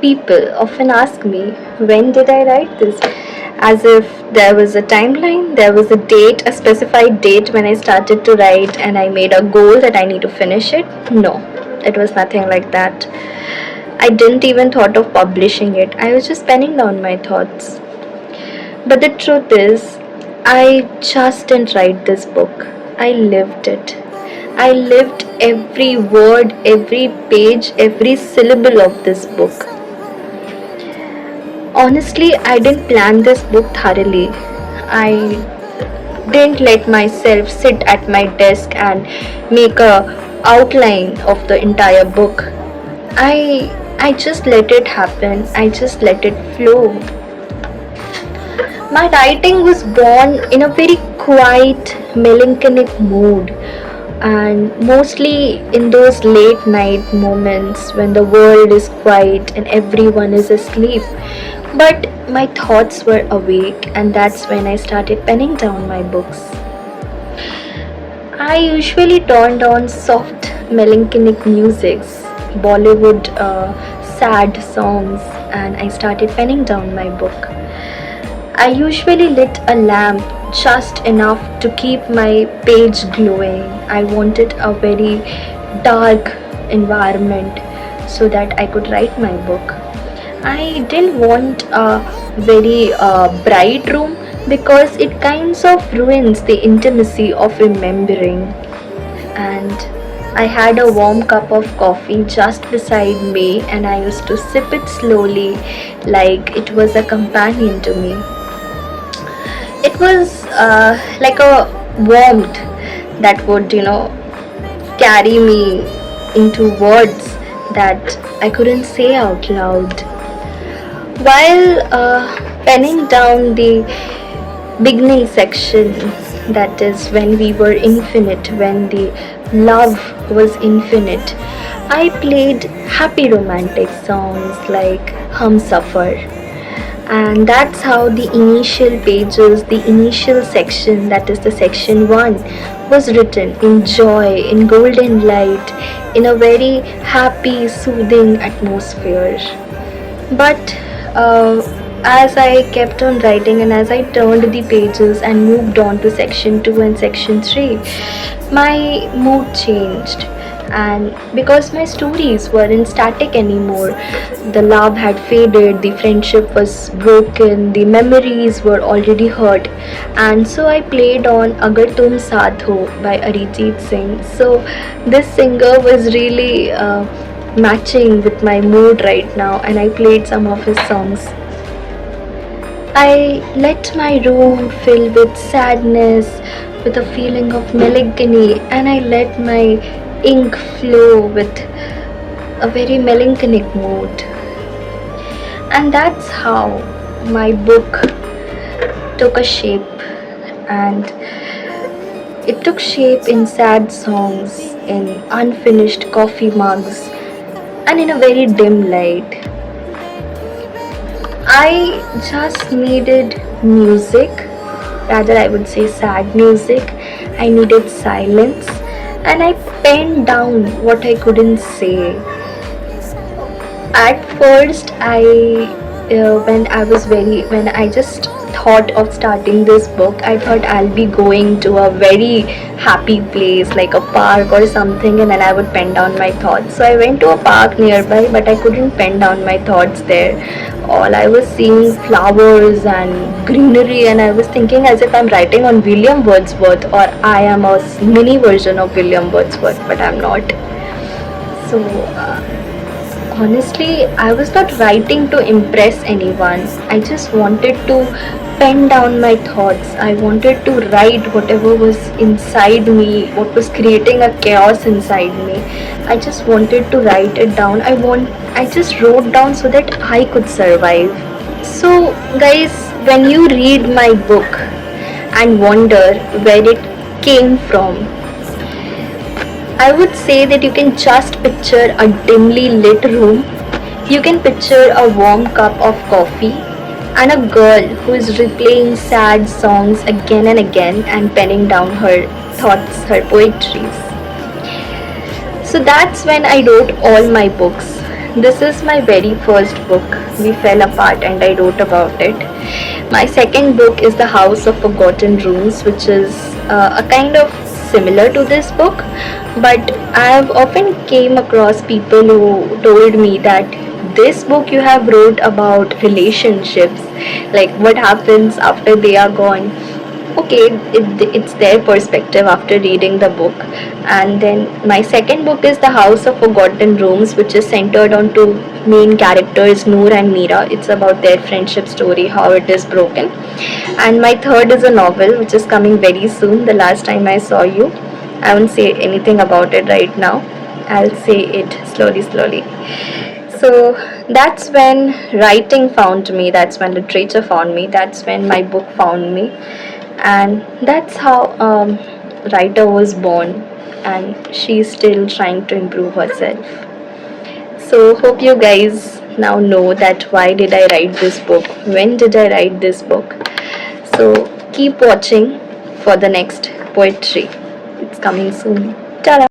People often ask me, when did I write this? As if there was a timeline, there was a date, a specified date when I started to write and I made a goal that I need to finish it. No, it was nothing like that. I didn't even thought of publishing it. I was just penning down my thoughts. But the truth is, I just didn't write this book. I lived it. I lived every word, every page, every syllable of this book. Honestly, I didn't plan this book thoroughly. I didn't let myself sit at my desk and make a outline of the entire book. I just let it happen. I just let it flow. My writing was born in a very quiet, melancholic mood, and mostly in those late night moments when the world is quiet and everyone is asleep. But my thoughts were awake, and that's when I started penning down my books. I usually turned on soft, melancholic musics, Bollywood sad songs, and I started penning down my book. I usually lit a lamp just enough to keep my page glowing. I wanted a very dark environment so that I could write my book. I didn't want a very bright room because it kinds of ruins the intimacy of remembering. And I had a warm cup of coffee just beside me, and I used to sip it slowly like it was a companion to me. It was like a warmth that would, carry me into words that I couldn't say out loud. While penning down the beginning section, that is when we were infinite, when the love was infinite, I played happy romantic songs like Hum Safar. And that's how the initial pages, the initial section, that is the section 1, was written in joy, in golden light, in a very happy, soothing atmosphere. But as I kept on writing and as I turned the pages and moved on to section 2 and section 3, my mood changed. And because my stories weren't static anymore, the love had faded, the friendship was broken, the memories were already hurt, and so I played on Agar Tum Saath Ho by Arijit Singh. So this singer was really matching with my mood right now, and I played some of his songs. I let my room fill with sadness, with a feeling of melancholy, and I let my ink flow with a very melancholic mood. And that's how my book took a shape, and it took shape in sad songs, in unfinished coffee mugs, and in a very dim light. I just needed music, rather, I would say sad music. I needed silence, and I penned down what I couldn't say. At first, when I just thought of starting this book, I thought I'll be going to a very happy place like a park or something, and then I would pen down my thoughts. So I went to a park nearby, but I couldn't pen down my thoughts there. All I was seeing flowers and greenery, and I was thinking as if I'm writing on William Wordsworth, or I am a mini version of William Wordsworth, but I'm not. So honestly, I was not writing to impress anyone. I just wanted to pen down my thoughts. I wanted to write whatever was inside me, what was creating a chaos inside me. I just wanted to write it down. I just wrote down so that I could survive. So guys, when you read my book and wonder where it came from, I would say that you can just picture a dimly lit room. You can picture a warm cup of coffee and a girl who is replaying sad songs again and again and penning down her thoughts, her poetries. So that's when I wrote all my books. This is my very first book. We fell apart and I wrote about it. My second book is The House of Forgotten Rooms, which is a kind of similar to this book, but I have often came across people who told me that this book you have wrote about relationships, like what happens after they are gone. Okay, it's their perspective after reading the book. And then my second book is The House of Forgotten Rooms, which is centered on two main characters, Noor and Meera. It's about their friendship story, how it is broken. And my third is a novel which is coming very soon, The Last Time I Saw You. I won't say anything about it right now, I'll say it slowly. So that's when writing found me, that's when literature found me, that's when my book found me, and that's how writer was born, and she's still trying to improve herself. So hope you guys now know that why did I write this book, when did I write this book. So keep watching for the next poetry, it's coming soon. Ta-da!